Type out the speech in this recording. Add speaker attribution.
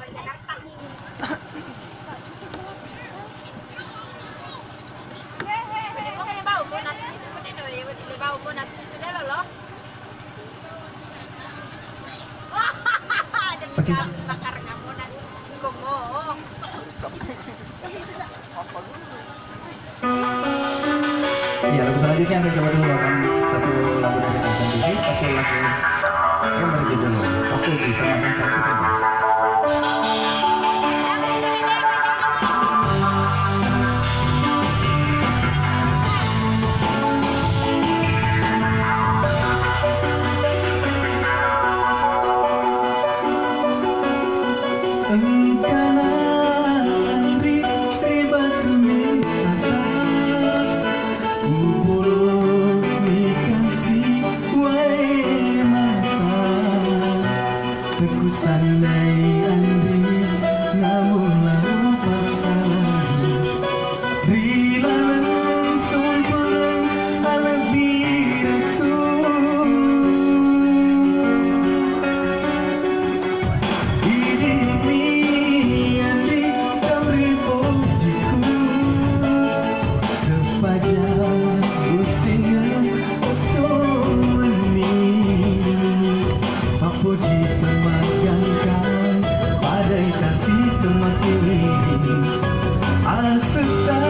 Speaker 1: Iya, lagu selanjutnya saya coba dulu akan satu lagu dari Satan Diri, satu lagu yang berjudul Aku Sih Pernah Kau. Sandai andi namun lalu pasang bila langsung kurang alam biraku ini andi kamri bojiku terpajar usingan osoni Puji memagangkan badai kasih temat ini Asal